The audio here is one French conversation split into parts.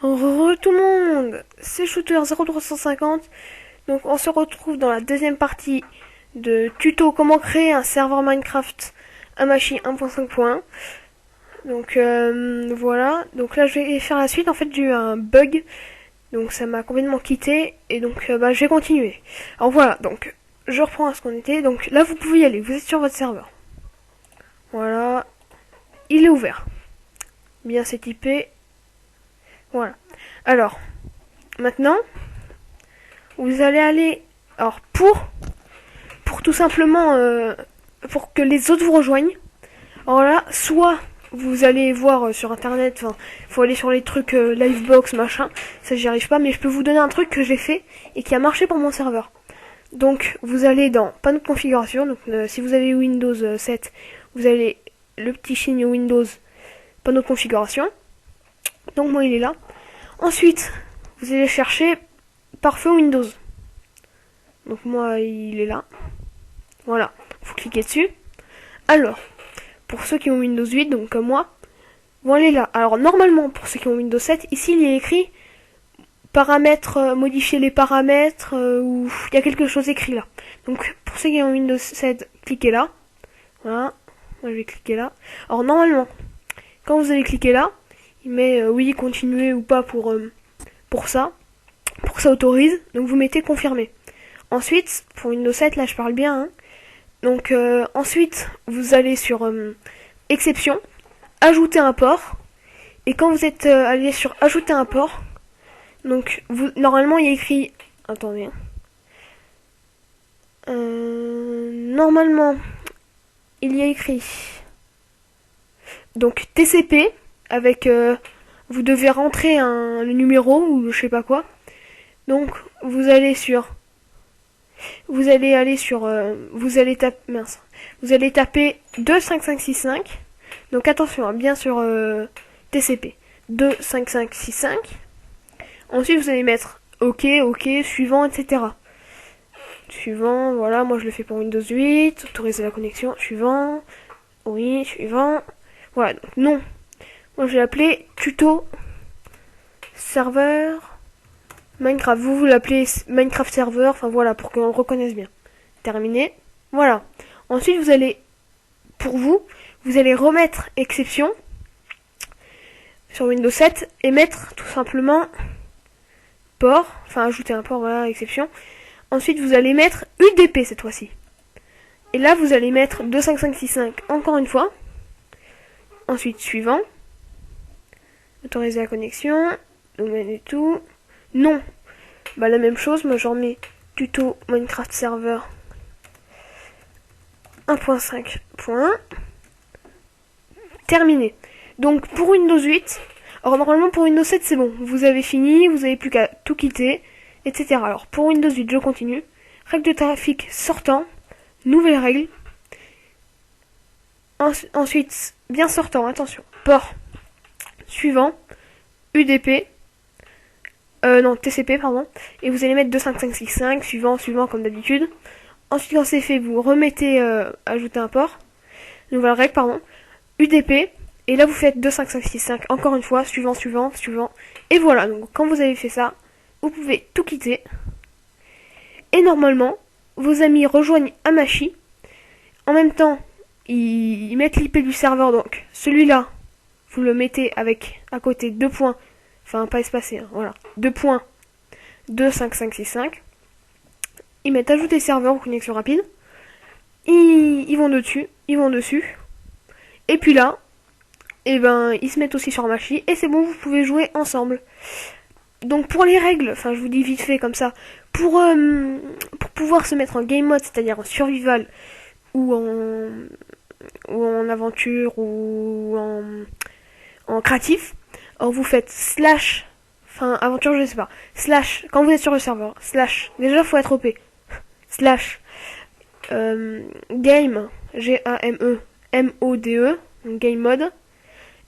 Tout le monde, c'est Shooter0350. Donc on se retrouve dans la deuxième partie de tuto comment créer un serveur Minecraft Hamachi 1.5.1. Donc voilà, donc là je vais faire la suite. En fait j'ai eu un bug, donc ça m'a complètement quitté et donc je vais continuer. Alors voilà, donc je reprends à ce qu'on était. Donc là vous pouvez y aller, vous êtes sur votre serveur. Voilà, il est ouvert. Bien c'est typé. Voilà. Alors, maintenant, vous allez aller... Alors, pour tout simplement... pour que les autres vous rejoignent. Alors là, soit vous allez voir sur internet, enfin, faut aller sur les trucs Livebox, machin. Ça, j'y arrive pas, mais je peux vous donner un truc que j'ai fait et qui a marché pour mon serveur. Donc, vous allez dans panneau de configuration. Donc, si vous avez Windows 7, vous allez le petit signe Windows, panneau de configuration. Donc, moi, il est là. Ensuite, vous allez chercher pare-feu Windows. Donc moi, il est là. Voilà, vous cliquez dessus. Alors, pour ceux qui ont Windows 8, donc comme moi, vont aller là. Alors normalement, pour ceux qui ont Windows 7, ici il y a écrit paramètres, modifier les paramètres, ou il y a quelque chose écrit là. Donc pour ceux qui ont Windows 7, cliquez là. Voilà, moi je vais cliquer là. Alors normalement, quand vous allez cliquer là, il met oui, continuer ou pas pour ça. Pour que ça autorise, donc vous mettez confirmer. Ensuite, pour Windows 7, là je parle bien, hein. Donc ensuite, vous allez sur exception, ajouter un port. Et quand vous êtes allé sur ajouter un port, donc normalement il y a écrit, attendez, normalement il y a écrit donc TCP avec vous devez rentrer le numéro ou je sais pas quoi. Donc vous allez taper 25565. Donc attention, hein, bien sur TCP 25565. Ensuite vous allez mettre OK, suivant, etc. Suivant, voilà, moi je le fais pour Windows 8, autoriser la connexion, suivant, oui, suivant. Voilà, donc non. Moi je vais l'appeler tuto serveur Minecraft, vous l'appelez Minecraft Server, enfin voilà, pour qu'on le reconnaisse bien. Terminé. Voilà. Ensuite, vous allez remettre exception sur Windows 7 et mettre tout simplement port, enfin ajouter un port, voilà, exception. Ensuite, vous allez mettre UDP cette fois-ci. Et là, vous allez mettre 25565 encore une fois. Ensuite, suivant. Autoriser la connexion. Domaine et tout. Non. Bah la même chose, moi j'en mets tuto Minecraft Server 1.5.1. Terminé. Donc pour Windows 8, alors normalement pour Windows 7 c'est bon, vous avez fini, vous avez plus qu'à tout quitter, etc. Alors pour Windows 8 je continue. Règle de trafic sortant, nouvelle règle. Ensuite, bien sortant, attention, port, suivant, UDP, non, TCP, pardon. Et vous allez mettre 25565, suivant, comme d'habitude. Ensuite, quand c'est fait, vous remettez, ajouter un port. Nouvelle règle, pardon. UDP. Et là, vous faites 25565, encore une fois, suivant. Et voilà, donc quand vous avez fait ça, vous pouvez tout quitter. Et normalement, vos amis rejoignent Hamachi. En même temps, ils mettent l'IP du serveur, donc celui-là, vous le mettez avec, à côté, 2 points. Enfin, pas espacé, hein, voilà. 2 points 25565. Ils mettent ajouter serveur ou connexion rapide. Ils vont dessus. Et puis là, et ben, ils se mettent aussi sur Hamachi. Et c'est bon, vous pouvez jouer ensemble. Donc pour les règles, enfin je vous dis vite fait comme ça, pour pouvoir se mettre en game mode, c'est-à-dire en survival, ou en aventure, ou en créatif, alors vous faites slash, enfin aventure je sais pas, slash, quand vous êtes sur le serveur, slash, déjà faut être OP, slash, game, G-A-M-E, M-O-D-E, game mode,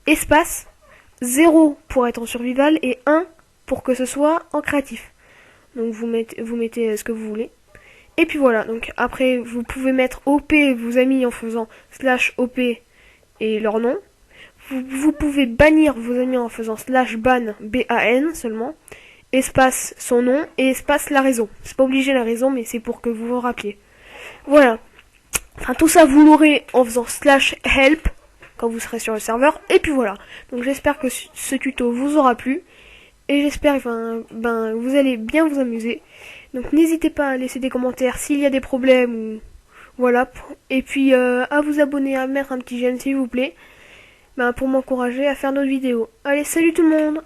espace, 0 pour être en survival et 1 pour que ce soit en créatif. Donc vous mettez ce que vous voulez. Et puis voilà, donc après vous pouvez mettre OP vos amis en faisant slash OP et leur nom. Vous vous pouvez bannir vos amis en faisant /ban, B-A-N seulement, espace son nom et espace la raison. C'est pas obligé la raison, mais c'est pour que vous vous rappeliez. Voilà. Enfin, tout ça, vous l'aurez en faisant /help quand vous serez sur le serveur. Et puis voilà. Donc j'espère que ce tuto vous aura plu. Et j'espère vous allez bien vous amuser. Donc n'hésitez pas à laisser des commentaires s'il y a des problèmes ou voilà. Et puis à vous abonner, à mettre un petit j'aime s'il vous plaît. Pour m'encourager à faire d'autres vidéos. Allez, salut tout le monde!